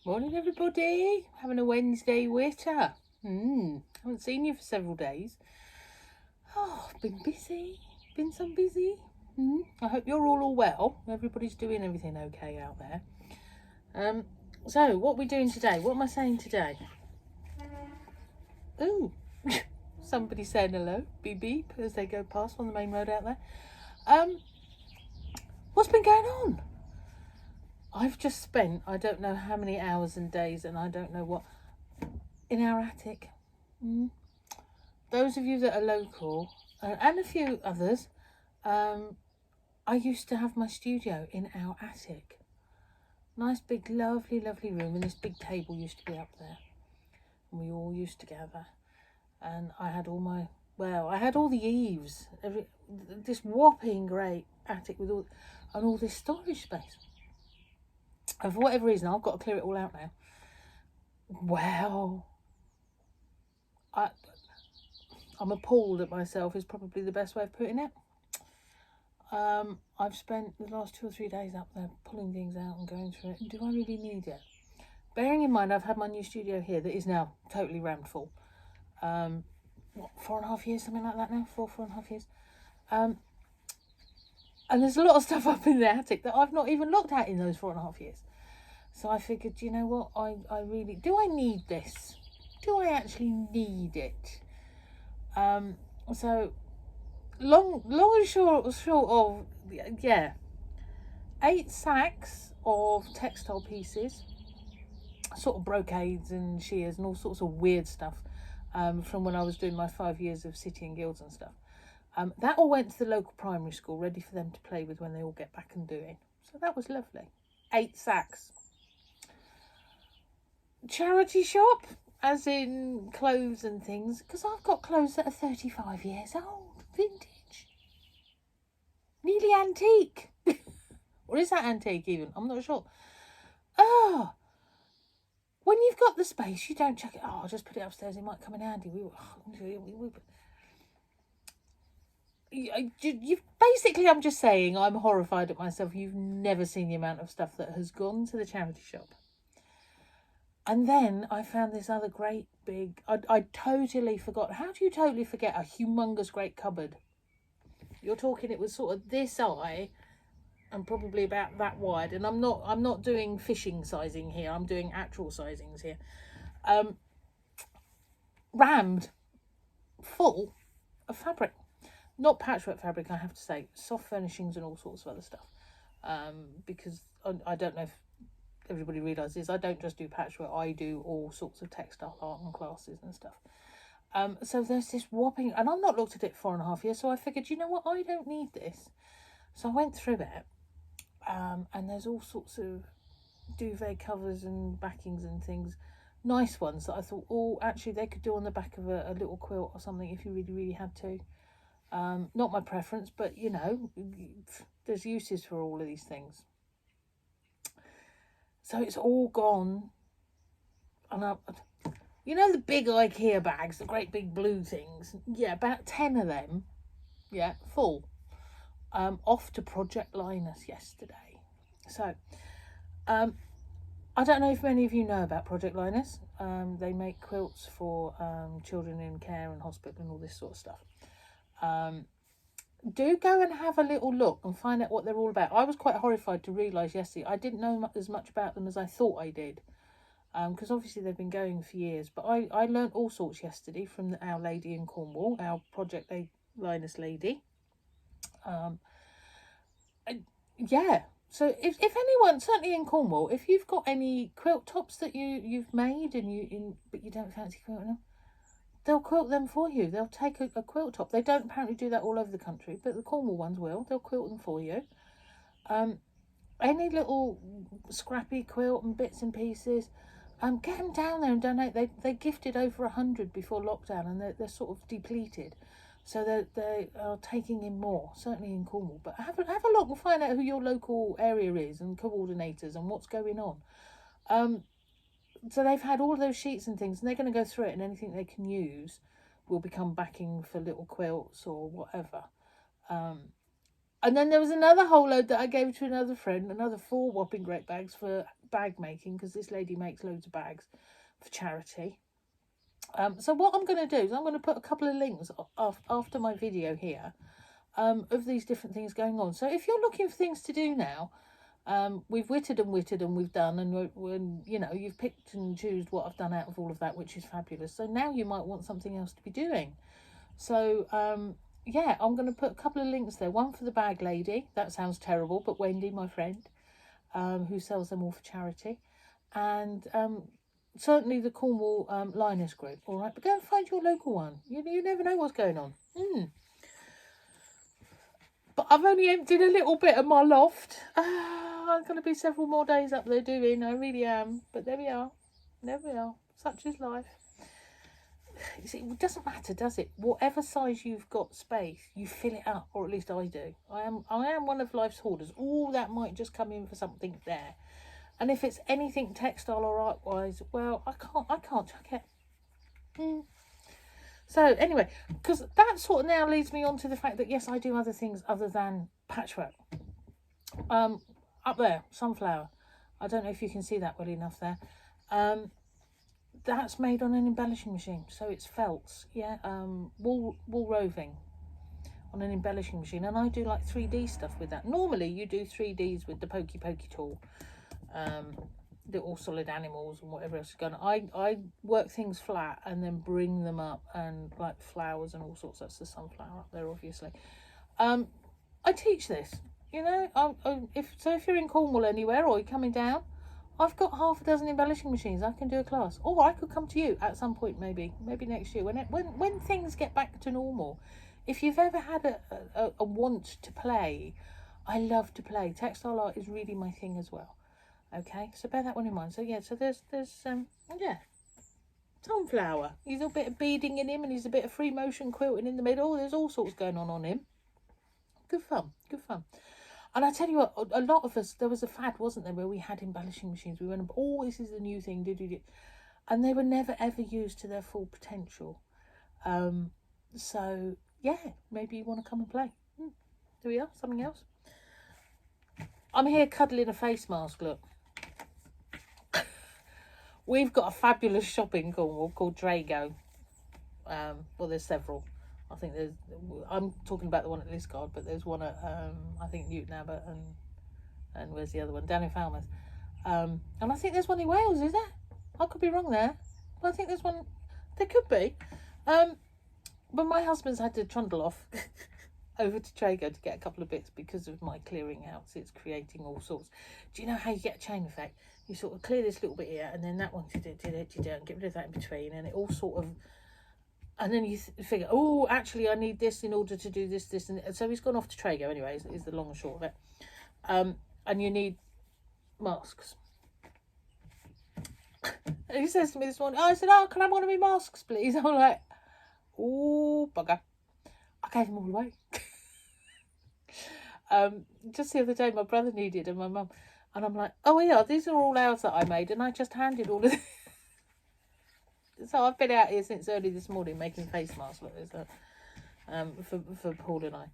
Morning, everybody. Having a Wednesday witter. Haven't seen you for several days. Oh, been busy. Been some busy. I hope you're all well. Everybody's doing everything okay out there. So what are we doing today? What am I saying today? Ooh, somebody saying hello. Beep beep as they go past on the main road out there. What's been going on? I've just spent I don't know how many hours and days, and I don't know what, in our attic. Those of you that are local, and a few others, I used to have my studio in our attic. Nice big lovely room, and this big table used to be up there, and we all used to gather. And I had all the eaves, this whopping great attic with all this storage space. And for whatever reason, I've got to clear it all out now. Well, I'm appalled at myself is probably the best way of putting it. I've spent the last 2 or 3 days up there pulling things out and going through it. Do I really need it? Bearing in mind I've had my new studio here that is now totally rammed full. 4.5 years, something like that now? 4.5 years. And there's a lot of stuff up in the attic that I've not even looked at in those 4.5 years. So I figured, you know what, I really, do I need this? Do I actually need it? So long and short of, 8 sacks of textile pieces, sort of brocades and shears and all sorts of weird stuff, from when I was doing my 5 years of city and guilds and stuff. That all went to the local primary school, ready for them to play with when they all get back and doing. So that was lovely. 8 sacks. Charity shop, as in clothes and things, because I've got clothes that are 35 years old, vintage, nearly antique. Or is that antique even? I'm not sure. When you've got the space, you don't chuck it. I'll just put it upstairs, it might come in handy. Basically, I'm just saying, I'm horrified at myself. You've never seen the amount of stuff that has gone to the charity shop. And then I found this other great big, I totally forgot. How do you totally forget a humongous great cupboard? You're talking, it was sort of this high and probably about that wide. And I'm not doing fishing sizing here. I'm doing actual sizings here. Rammed full of fabric. Not patchwork fabric, I have to say. Soft furnishings and all sorts of other stuff. Because I don't know if everybody realises I don't just do patchwork, I do all sorts of textile art and classes and stuff. So there's this whopping, and I've not looked at it for 4.5 years, so I figured, you know what, I don't need this. So I went through it, and there's all sorts of duvet covers and backings and things, nice ones that I thought, oh, actually they could do on the back of a little quilt or something if you really had to. Not my preference, but you know, there's uses for all of these things. So it's all gone. And you know the big IKEA bags, the great big blue things? Yeah, about 10 of them. Yeah, full. Off to Project Linus yesterday. So, I don't know if many of you know about Project Linus. They make quilts for children in care and hospital and all this sort of stuff. Do go and have a little look and find out what they're all about. I was quite horrified to realise yesterday I didn't know as much about them as I thought I did, because obviously they've been going for years. But I learnt all sorts yesterday from our lady in Cornwall, our Project Linus lady. Yeah, so if anyone, certainly in Cornwall, if you've got any quilt tops that you've made but you don't fancy quilting them, they'll quilt them for you. They'll take a quilt top. They don't apparently do that all over the country, but the Cornwall ones will. They'll quilt them for you. Any little scrappy quilt and bits and pieces, get them down there and donate. They gifted over 100 before lockdown, and they're sort of depleted. So they are taking in more, certainly in Cornwall. But have a look and find out who your local area is and coordinators and what's going on. So they've had all those sheets and things, and they're going to go through it, and anything they can use will become backing for little quilts or whatever. And then there was another whole load that I gave to another friend, another 4 whopping great bags for bag making, because this lady makes loads of bags for charity. So what I'm going to do is I'm going to put a couple of links after my video here of these different things going on. So if you're looking for things to do now, we've wittered and we've done, and when you know, you've picked and choose what I've done out of all of that, which is fabulous. So now you might want something else to be doing. So yeah, I'm going to put a couple of links there. One for the bag lady, that sounds terrible, but Wendy, my friend, who sells them all for charity, and certainly the Cornwall Linus group. All right, but go and find your local one. You never know what's going on. But I've only emptied a little bit of my loft. I'm going to be several more days up there doing. I really am. But there we are. There we are. Such is life. You see, it doesn't matter, does it? Whatever size you've got space, you fill it up, or at least I do. I am one of life's hoarders. All that might just come in for something there. And if it's anything textile or art-wise, well, I can't chuck it. So anyway, because that sort of now leads me on to the fact that yes, I do other things other than patchwork. Up there, sunflower. I don't know if you can see that well enough there. That's made on an embellishing machine, so it's felts, yeah, wool roving on an embellishing machine, and I do like 3D stuff with that. Normally you do 3Ds with the pokey tool, little solid animals and whatever else is going on. I work things flat and then bring them up, and like flowers and all sorts. That's the sunflower up there, obviously. I teach this, you know. If you're in Cornwall anywhere, or you're coming down, I've got half a dozen embellishing machines. I can do a class, or I could come to you at some point, maybe next year when things get back to normal. If you've ever had a want to play, I love to play. Textile art is really my thing as well. Okay, so bear that one in mind. So yeah, so there's yeah, sunflower. He's a bit of beading in him, and he's a bit of free motion quilting in the middle. There's all sorts going on him. Good fun, good fun. And I tell you what, a lot of us, there was a fad, wasn't there, where we had embellishing machines. We went, oh, this is the new thing, and they were never ever used to their full potential. So yeah, maybe you want to come and play. There we are, something else. I'm here cuddling a face mask, look. We've got a fabulous shop in Cornwall called Drago. Well, there's several. I think I'm talking about the one at Liscard, but there's one at, I think, Newton Abbot, and where's the other one? Down in Falmouth. And I think there's one in Wales, is there? I could be wrong there. But I think there's one, there could be. But my husband's had to trundle off over to Trago to get a couple of bits because of my clearing out. It's creating all sorts. Do you know how you get a chain effect? You sort of clear this little bit here, and then that one, and get rid of that in between, and it all sort of, and then you figure, oh, actually, I need this in order to do this, and so he's gone off to Trago anyway, is the long and short of it. And you need masks. And he says to me this morning, I said, oh, can I have one of my masks, please? I'm like, oh, bugger. I gave them all away. Just the other day, my brother needed, and my mum, and I'm like, oh yeah, these are all ours that I made, and I just handed all of them. So I've been out here since early this morning making face masks like this, for Paul and I,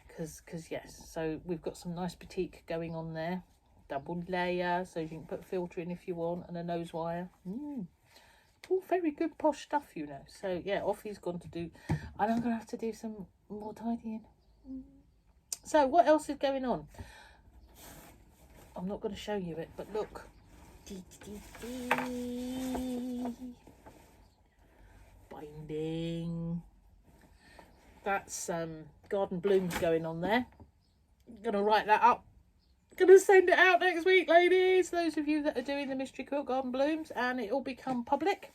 because yes, so we've got some nice batik going on there, double layer, so you can put a filter in if you want, and a nose wire. All very good posh stuff, you know. So yeah, off he's gone to do, and I'm gonna have to do some more tidying. So what else is going on? I'm not going to show you it, but look. Binding. That's garden blooms going on there. Gonna write that up. Gonna send it out next week, ladies. Those of you that are doing the mystery quilt garden blooms, and it will become public.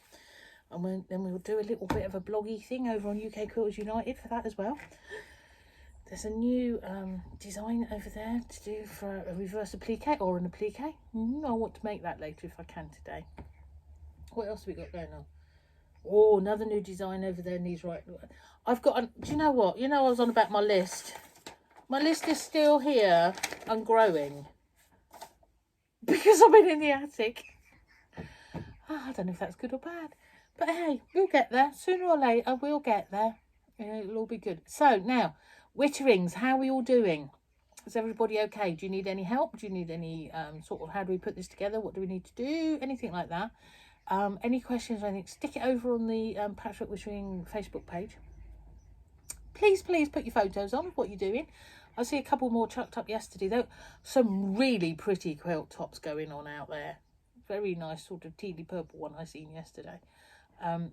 And then we'll do a little bit of a bloggy thing over on UK Quilters United for that as well. There's a new design over there to do for a reverse applique or an applique. I want to make that later if I can today. What else have we got going on? Oh, another new design over there needs right. I've got, do you know what? You know I was on about my list. My list is still here and growing. Because I've been in the attic. I don't know if that's good or bad. But hey, we'll get there. Sooner or later, we'll get there. It'll all be good. So now, witterings, how are we all doing? Is everybody okay? Do you need any help? Do you need any sort of, how do we put this together? What do we need to do? Anything like that. Any questions or anything, stick it over on the Patchwork Wittering Facebook page. Please put your photos on of what you're doing. I see a couple more chucked up yesterday though. Some really pretty quilt tops going on out there. Very nice sort of tealy purple one I seen yesterday. And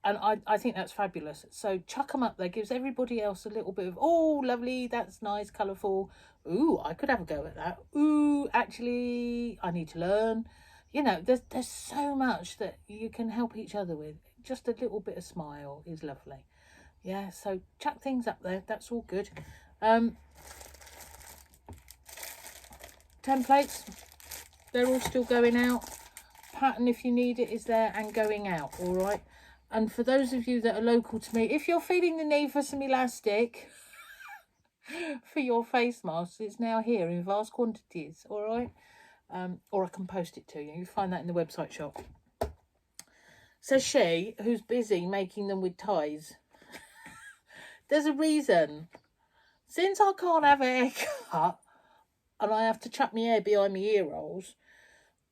I think that's fabulous. So chuck them up there. Gives everybody else a little bit of, oh, lovely, that's nice, colourful. Ooh, I could have a go at that. Ooh, actually, I need to learn. You know, there's so much that you can help each other with. Just a little bit of smile is lovely. Yeah, so chuck things up there. That's all good. Templates, they're all still going out. Pattern, if you need it, is there and going out, all right? And for those of you that are local to me, if you're feeling the need for some elastic for your face masks, it's now here in vast quantities, all right? Or I can post it to you. You find that in the website shop. So she, who's busy making them with ties, there's a reason. Since I can't have a haircut and I have to chuck my hair behind my ear rolls,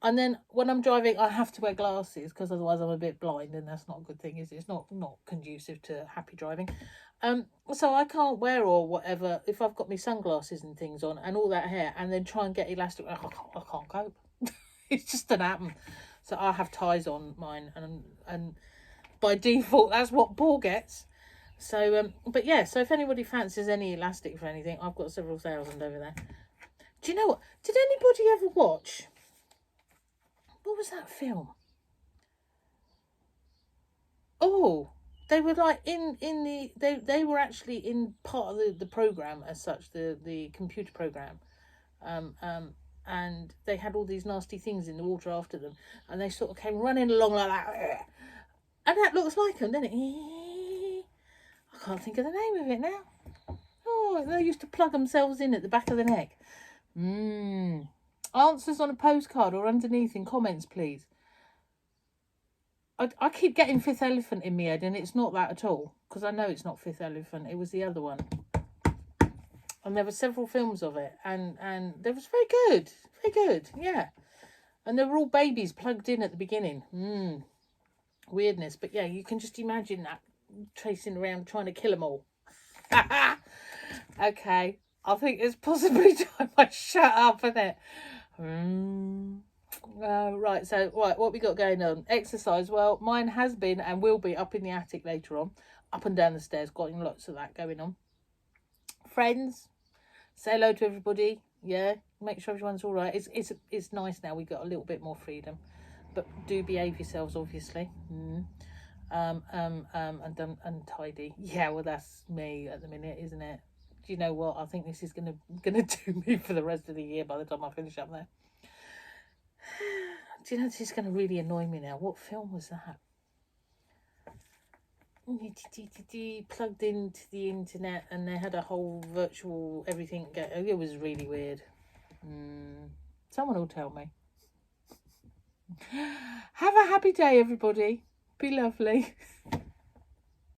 and then when I'm driving, I have to wear glasses because otherwise I'm a bit blind, and that's not a good thing, is it? It's not conducive to happy driving. So I can't wear or whatever if I've got my sunglasses and things on and all that hair, and then try and get elastic. I can't cope. It's just an happen. So I have ties on mine, and by default that's what Paul gets. So but yeah. So if anybody fancies any elastic for anything, I've got several thousand over there. Do you know what? Did anybody ever watch? What was that film? Oh, they were like in the they were actually in part of the program as such, the computer program, and they had all these nasty things in the water after them, and they sort of came running along like that, and that looks like them, doesn't it? I can't think of the name of it now. Oh, they used to plug themselves in at the back of the neck. Answers on a postcard or underneath in comments, please. I keep getting Fifth Elephant in my head, and it's not that at all, because I know it's not Fifth Elephant. It was the other one. And there were several films of it, and they was very good, yeah. And they were all babies plugged in at the beginning. Weirdness, but yeah, you can just imagine that, chasing around trying to kill them all. Okay, I think it's possibly time I shut up, isn't it? Right, so what we got going on? Exercise. Well, mine has been and will be up in the attic later on, up and down the stairs. Got lots of that going on. Friends, say hello to everybody. Yeah, make sure everyone's all right. It's nice now. We got a little bit more freedom, but do behave yourselves, obviously. And tidy. Yeah, well, that's me at the minute, isn't it? Do you know what? I think this is gonna do me for the rest of the year by the time I finish up there. Do you know, this is going to really annoy me now. What film was that? Plugged into the internet, and they had a whole virtual everything. It was really weird. Someone will tell me. Have a happy day, everybody. Be lovely.